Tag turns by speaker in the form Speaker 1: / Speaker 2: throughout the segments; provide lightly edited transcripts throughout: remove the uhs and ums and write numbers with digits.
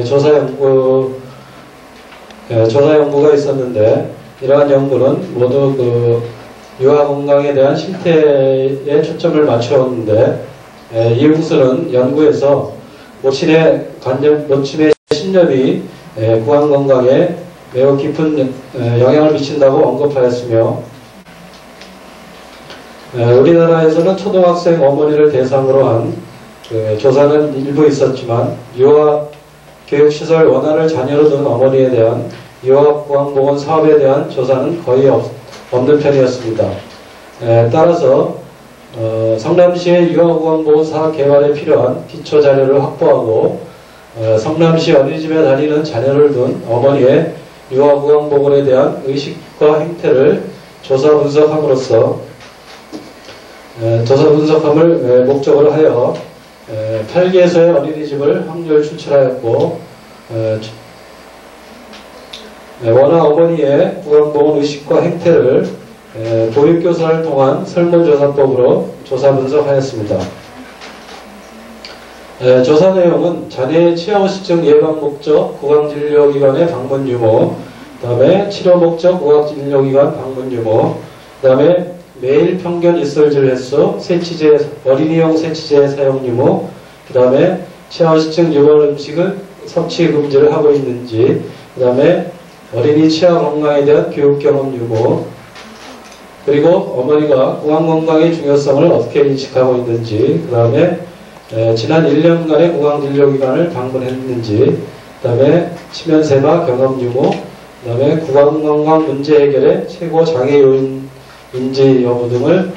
Speaker 1: 조사 연구가 있었는데, 이러한 연구는 모두 유아 건강에 대한 실태에 초점을 맞추었는데, 이웃은 연구에서 모친의 신념이 구강 건강에 매우 깊은 영향을 미친다고 언급하였으며, 우리나라에서는 초등학생 어머니를 대상으로 한 조사는 일부 있었지만, 유아 교육시설 원활을 자녀로 둔 어머니에 대한 유아구강보건 사업에 대한 조사는 거의 없는 편이었습니다. 따라서 성남시의 유아구강보건 사업 개발에 필요한 기초 자료를 확보하고, 성남시 어린이집에 다니는 자녀를 둔 어머니의 유아구강보건에 대한 의식과 행태를 조사 분석함을 목적으로 하여 8개소의 어린이집을 확률 추출하였고, 원아 어머니의 구강보건 의식과 행태를 보육교사를 통한 설문조사법으로 조사 분석하였습니다. 조사 내용은 자녀의 치아 후식증 예방 목적 구강진료기관의 방문 유무, 그 다음에 치료 목적 구강진료기관 방문 유무, 그 다음에 매일 평균 입술질 횟수, 어린이용 세치제 사용 유무, 그 다음에 치아 후식증 유발 음식을 섭취 금지를 하고 있는지, 그 다음에 어린이 치아 건강에 대한 교육 경험 유무, 그리고 어머니가 구강 건강의 중요성을 어떻게 인식하고 있는지, 그 다음에 지난 1년간의 구강진료기관을 방문했는지, 그 다음에 치면세마 경험 유무, 그 다음에 구강건강 문제 해결의 최고 장애 요인인지 여부 등을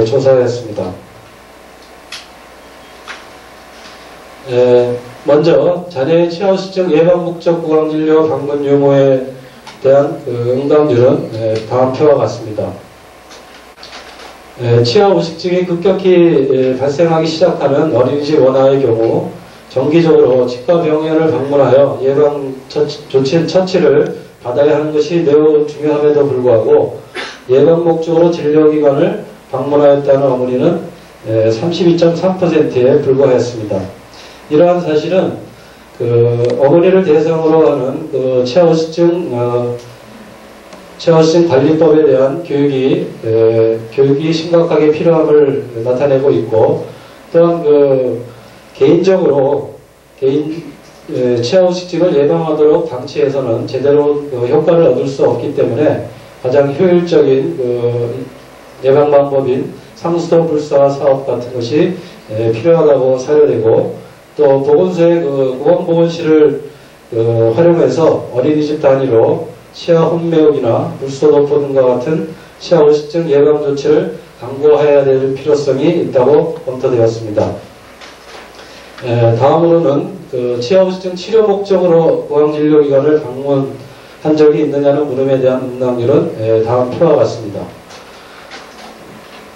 Speaker 1: 조사했습니다. 먼저 자녀의 치아 후식증 예방 목적 구강진료 방문 유무에 대한 응답률은 다음 표와 같습니다. 치아 후식증이 급격히 발생하기 시작하는 어린이집 원아의 경우 정기적으로 치과 병원을 방문하여 예방 처치를 받아야 하는 것이 매우 중요함에도 불구하고, 예방 목적으로 진료기관을 방문하였다는 어머니는 32.3%에 불과했습니다. 이러한 사실은 어머니를 대상으로 하는 치아 후식증 관리법에 대한 교육이 심각하게 필요함을 나타내고 있고, 또한 개인적으로 치아 후식증을 예방하도록 방치해서는 제대로 효과를 얻을 수 없기 때문에 가장 효율적인 예방 방법인 상수도 불사 사업 같은 것이 필요하다고 사료되고, 또 보건소의 구강보건실을 활용해서 어린이집 단위로 치아 혼매우기나 물소독포 등과 같은 치아 후식증 예방 조치를 강구해야 될 필요성이 있다고 검토되었습니다. 다음으로는 치아 후식증 치료 목적으로 구강진료기관을 방문한 적이 있느냐는 물음에 대한 응답률은 다음 표와 같습니다.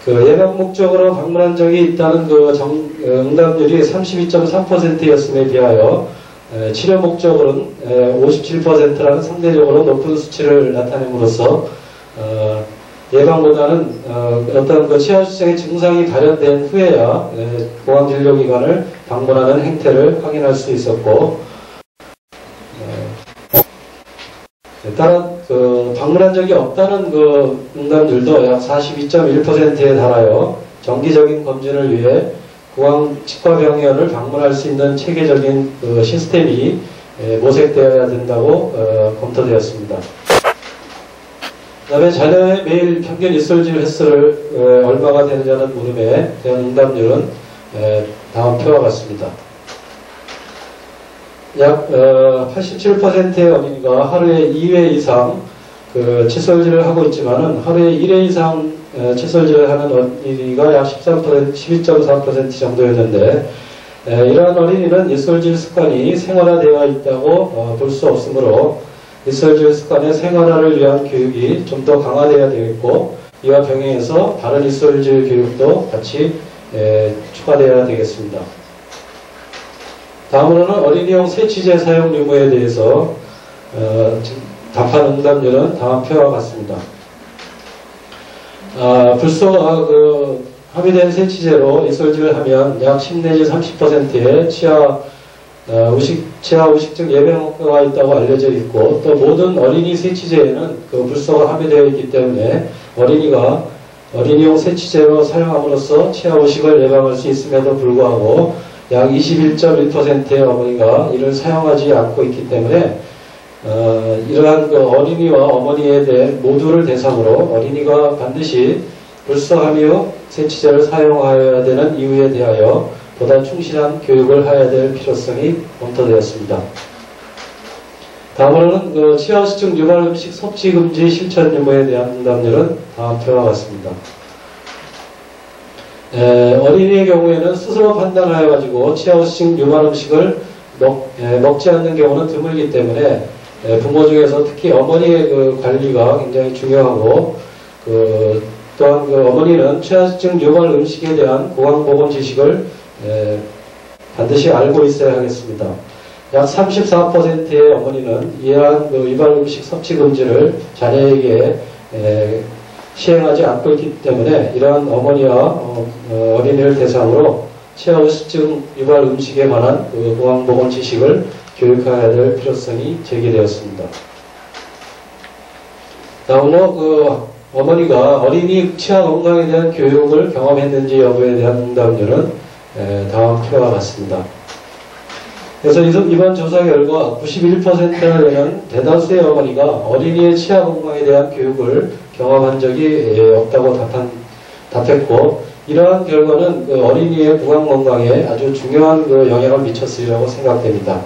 Speaker 1: 예방 목적으로 방문한 적이 있다는 응답률이 32.3%였음에 비하여 치료 목적으로는 57%라는 상대적으로 높은 수치를 나타냄으로써 예방보다는 어떤 치아 후식증의 증상이 발현된 후에야 구강진료기관을 방문하는 행태를 확인할 수 있었고, 따라 방문한 적이 없다는 응답률도 약 42.1%에 달하여 정기적인 검진을 위해 구강치과병원을 방문할 수 있는 체계적인 시스템이 모색되어야 된다고 검토되었습니다. 그 다음에 자녀의 매일 평균 입술질 횟수를 얼마가 되느냐는 물음에 대한 응답률은 다음 표와 같습니다. 약 87%의 어린이가 하루에 2회 이상 칫솔질을 하고 있지만은 하루에 1회 이상 칫솔질을 하는 어린이가 약 12.4% 정도였는데, 이러한 어린이는 입술질 습관이 생활화되어 있다고 볼 수 없으므로 입술질 습관의 생활화를 위한 교육이 좀 더 강화되어야 되겠고, 이와 병행해서 다른 입술질 교육도 같이 추가되어야 되겠습니다. 다음으로는 어린이용 세치제 사용 유무에 대해서 답한 응답률은 다음 표와 같습니다. 불소가 함유된 세치제로 입술질을 하면 약 10 내지 30%의 치아 치아 의식증 예방 효과가 있다고 알려져 있고, 또 모든 어린이 세치제에는 그 불소가 함유되어 있기 때문에 어린이용 세치제로 사용함으로써 치아 의식을 예방할 수 있음에도 불구하고 약 21.1%의 어머니가 이를 사용하지 않고 있기 때문에 이러한 그 어린이와 어머니에 대해 모두를 대상으로 어린이가 반드시 불소 함유 세치제를 사용하여야 되는 이유에 대하여 보다 충실한 교육을 해야 될 필요성이 검토되었습니다. 다음으로는 그 치아 의식증 유발 음식 섭취 금지 실천 유무에 대한 응답률은 다음 표와 같습니다. 어린이의 경우에는 스스로 판단하여 가지고 치아 의식증 유발 음식을 먹지 않는 경우는 드물기 때문에 부모 중에서 특히 어머니의 그 관리가 굉장히 중요하고, 또한 그 어머니는 치아 의식증 유발 음식에 대한 보건보건 지식을 반드시 알고 있어야 하겠습니다. 약 34%의 어머니는 이러한 그 유발 음식 섭취 금지를 자녀에게 시행하지 않고 있기 때문에 이러한 어머니와 어린이를 대상으로 치아 의식증 유발 음식에 관한 그 보건보건 지식을 교육해야 될 필요성이 제기되었습니다. 다음으로 그 어머니가 어린이 치아 건강에 대한 교육을 경험했는지 여부에 대한 응답률은 다음 표와 같습니다. 그래서 이번 조사 결과 91%나 되는 대다수의 어머니가 어린이의 치아 건강에 대한 교육을 경험한 적이 없다고 답했고, 이러한 결과는 그 어린이의 구강 건강에 아주 중요한 그 영향을 미쳤으리라고 생각됩니다.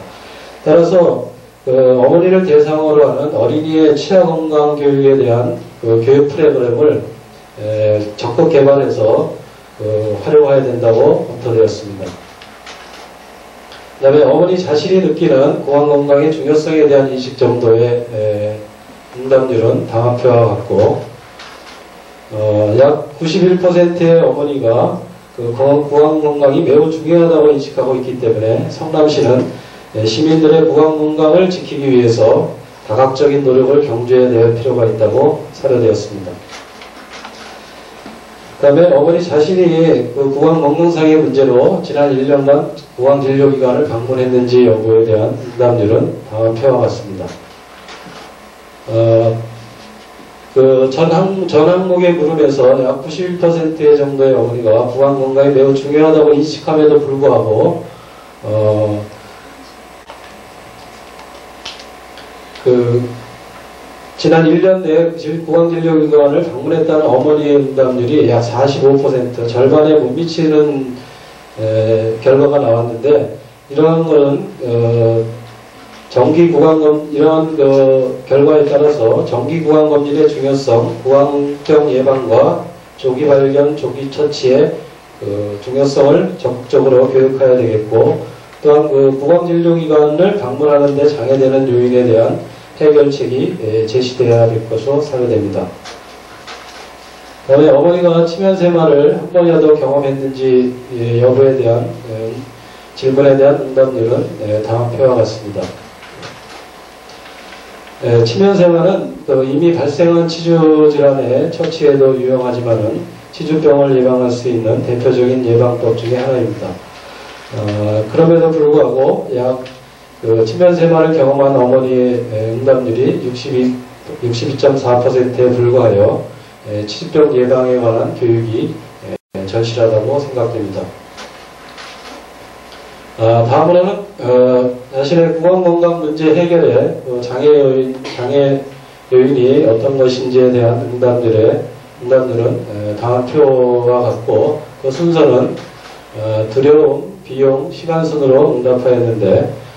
Speaker 1: 따라서 그 어머니를 대상으로 하는 어린이의 치아 건강 교육에 대한 그 교육 프로그램을 적극 개발해서 활용해야 된다고 검토되었습니다. 그 다음에 어머니 자신이 느끼는 구강 건강의 중요성에 대한 인식 정도의 응답률은 다음 표와 같고, 약 91%의 어머니가 그 구강 건강이 매우 중요하다고 인식하고 있기 때문에 성남시는 시민들의 구강 건강을 지키기 위해서 다각적인 노력을 경주해야 될 필요가 있다고 사료되었습니다. 그 다음에 어머니 자신이 그 구강 건강상의 문제로 지난 1년간 구강진료기관을 방문했는지 여부에 대한 응답률은 다음 표와 같습니다. 전 항목의 물음에서 약 91%의 정도의 어머니가 구강 건강이 매우 중요하다고 인식함에도 불구하고 지난 1년 내에 구강진료기관을 방문했다는 어머니의 응답률이 약 45%, 절반에 못 미치는 결과가 나왔는데, 이러한 것은 이러한 결과에 따라서 정기 구강검진의 중요성, 구강병 예방과 조기 발견, 조기 처치의 중요성을 적극적으로 교육해야 되겠고, 또한 구강진료기관을 방문하는 데 장애되는 요인에 대한 해결책이 제시되어야 될 것으로 사료됩니다. 다음에 어머니가 치면 생활을 한 번이라도 경험했는지 여부에 대한 질문에 대한 응답률은 다음 표와 같습니다. 치면 생활은 이미 발생한 치주 질환의 처치에도 유용하지만은 치주병을 예방할 수 있는 대표적인 예방법 중에 하나입니다. 그럼에도 불구하고 약 치면 생활을 경험한 어머니의 응답률이 62.4%에 불과하여 치주병 예방에 관한 교육이 절실하다고 생각됩니다. 다음으로는 자신의 구강건강 문제 해결에 장애 요인이 어떤 것인지에 대한 응답률은 다음 표와 같고, 그 순서는 두려움, 비용, 시간 순으로 응답하였는데,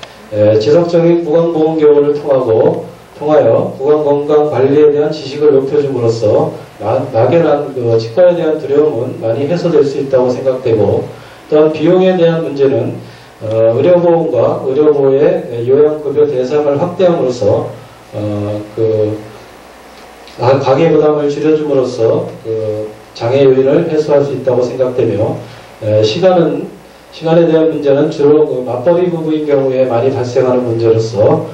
Speaker 1: 지속적인 구강보험 교육을 통하여 구강건강 관리에 대한 지식을 높여줌으로써 막연한 치과에 대한 두려움은 많이 해소될 수 있다고 생각되고, 또한 비용에 대한 문제는 의료보험과 의료보호의 요양급여 대상을 확대함으로써 가계부담을 줄여줌으로써 장애 요인을 해소할 수 있다고 생각되며, 시간에 대한 문제는 주로 맞벌이 부부인 경우에 많이 발생하는 문제로서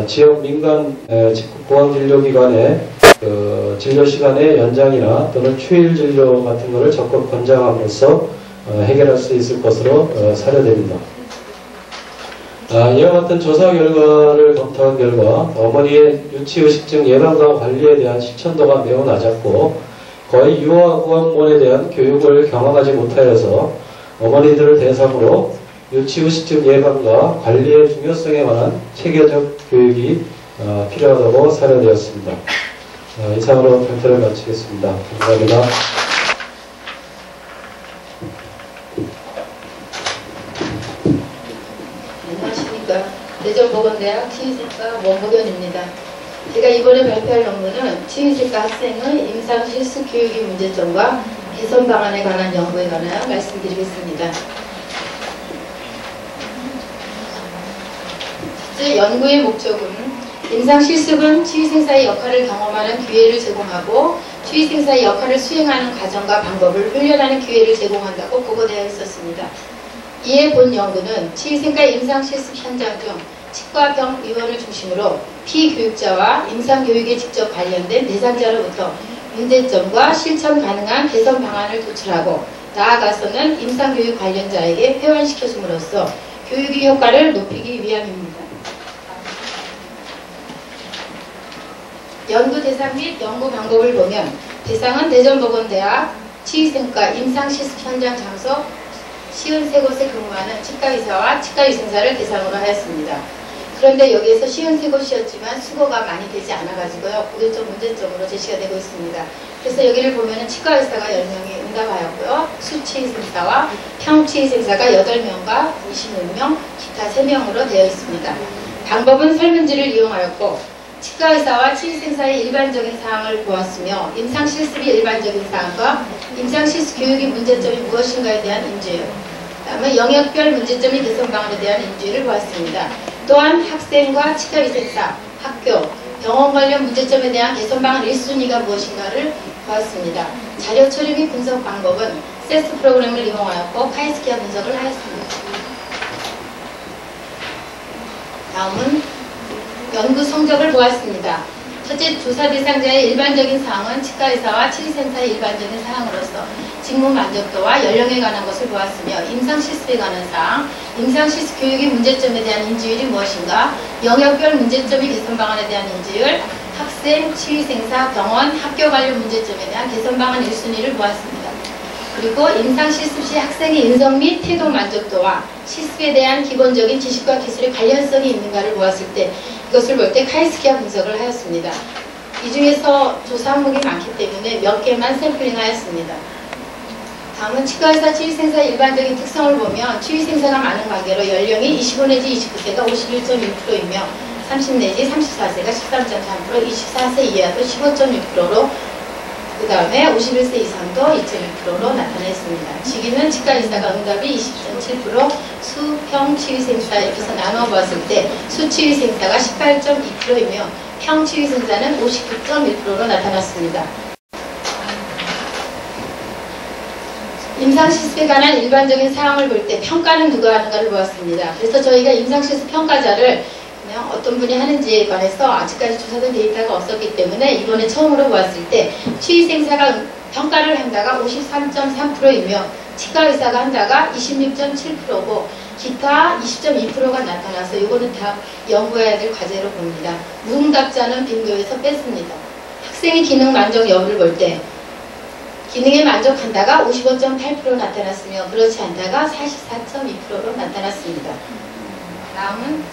Speaker 1: 지역 민간 구강진료기관의 진료 시간의 연장이나 또는 추일 진료 같은 것을 적극 권장함으로써 해결할 수 있을 것으로 사료됩니다. 이와 같은 조사 결과를 검토한 결과 어머니의 유치의식증 예방과 관리에 대한 실천도가 매우 낮았고 거의 유아구강본에 대한 교육을 경험하지 못하여서 어머니들을 대상으로 유치의식증 예방과 관리의 중요성에 관한 체계적 교육이 필요하다고 사료되었습니다. 이상으로 발표를 마치겠습니다. 감사합니다.
Speaker 2: 안녕하십니까. 대전보건대학 치의생과 원복연입니다. 제가 이번에 발표할 논문은 치의생과 학생의 임상실습 교육의 문제점과 개선 방안에 관한 연구에 관하여 말씀드리겠습니다. 첫째, 연구의 목적은 임상실습은 치의생사의 역할을 경험하는 기회를 제공하고 치의생사의 역할을 수행하는 과정과 방법을 훈련하는 기회를 제공한다고 보고되어 있었습니다. 이에 본 연구는 치의생과 임상실습 현장 중 치과병의원을 중심으로 피교육자와 임상교육에 직접 관련된 대상자로부터 문제점과 실천 가능한 개선 방안을 도출하고 나아가서는 임상교육 관련자에게 회원시켜줌으로써 교육의 효과를 높이기 위함입니다. 연구 대상 및 연구 방법을 보면 대상은 대전보건대학 치의생과 임상실습 현장 장소 53곳에 근무하는 치과의사와 치과위생사를 대상으로 하였습니다. 그런데 여기에서 53곳이었지만 수고가 많이 되지 않아가지고요. 그게 좀 문제점으로 제시가 되고 있습니다. 그래서 여기를 보면은 치과의사가 10명이 응답하였고요. 수치의생사와 평치의생사가 8명과 26명, 기타 3명으로 되어 있습니다. 방법은 설문지를 이용하였고 치과의사와 치의생사의 일반적인 사항을 보았으며 임상실습이 일반적인 사항과 임상실습 교육의 문제점이 무엇인가에 대한 인지요. 다음은 영역별 문제점의 개선 방안에 대한 인지를 보았습니다. 또한 학생과 치과위생사, 학교, 병원 관련 문제점에 대한 개선 방안 1순위가 무엇인가를 보았습니다. 자료 처리 및 분석 방법은 세스 프로그램을 이용하였고 카이스키아 분석을 하였습니다. 다음은 연구 성적을 보았습니다. 첫째, 조사 대상자의 일반적인 사항은 치과의사와 치의생사의 일반적인 사항으로서 직무 만족도와 연령에 관한 것을 보았으며 임상실습에 관한 사항, 임상실습 교육의 문제점에 대한 인지율이 무엇인가, 영역별 문제점의 개선 방안에 대한 인지율, 학생, 치의생사, 병원, 학교 관련 문제점에 대한 개선 방안 1순위를 보았습니다. 그리고 임상실습 시 학생의 인성 및 태도 만족도와 실습에 대한 기본적인 지식과 기술의 관련성이 있는가를 보았을 때 이것을 볼 때 카이스키아 분석을 하였습니다. 이 중에서 조사 항목이 많기 때문에 몇 개만 샘플링하였습니다. 다음은 치과의사, 치의생사의 일반적인 특성을 보면 치의생사가 많은 관계로 연령이 25 내지 29세가 51.1%이며 30 내지 34세가 13.3%, 24세 이하도 15.6%로 그 다음에 51세 이상도 2.1%로 나타냈습니다. 직위는 치과의사가 응답이 20.7%, 수평치의생사 이렇게 해서 나누어 보았을 때 수치의생사가 18.2%이며 평치의생사는 59.1%로 나타났습니다. 임상실습에 관한 일반적인 사항을 볼 때 평가는 누가 하는가를 보았습니다. 그래서 저희가 임상실습 평가자를 그냥 어떤 분이 하는지에 관해서 아직까지 조사된 데이터가 없었기 때문에 이번에 처음으로 보았을 때 치의생사가 평가를 한다가 53.3%이며 치과의사가 한다가 26.7%고 기타 20.2%가 나타나서 이거는 다 연구해야 될 과제로 봅니다. 무응답자는 빈도에서 뺐습니다. 학생의 기능 만족 여부를 볼 때 기능에 만족한다가 55.8% 나타났으며 그렇지 않다가 44.2%로 나타났습니다. 다음은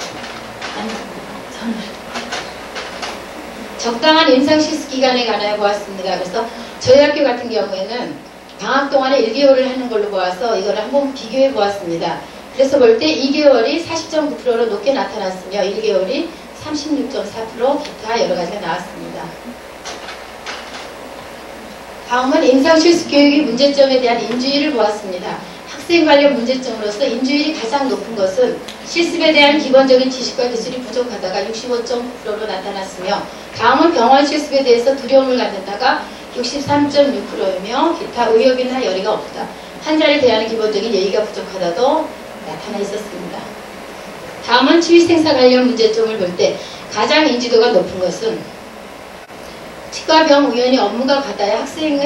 Speaker 2: 적당한 임상실습 기간에 관하여 보았습니다. 그래서 저희 학교 같은 경우에는 방학 동안에 1개월을 하는 걸로 보아서 이걸 한번 비교해 보았습니다. 그래서 볼 때 2개월이 40.9%로 높게 나타났으며 1개월이 36.4%, 기타 여러 가지가 나왔습니다. 다음은 임상실습 교육의 문제점에 대한 인지율을 보았습니다. 학생 관련 문제점으로서 인지율이 가장 높은 것은 실습에 대한 기본적인 지식과 기술이 부족하다가 65.9%로 나타났으며 다음은 병원 실습에 대해서 두려움을 갖는다가 63.6%이며 기타 의욕이나 열의가 없다. 환자를 대하는 기본적인 예의가 부족하다도 나타나 있었습니다. 다음은 치의생사 관련 문제점을 볼 때 가장 인지도가 높은 것은 치과병 의원의 업무가 같아야 학생의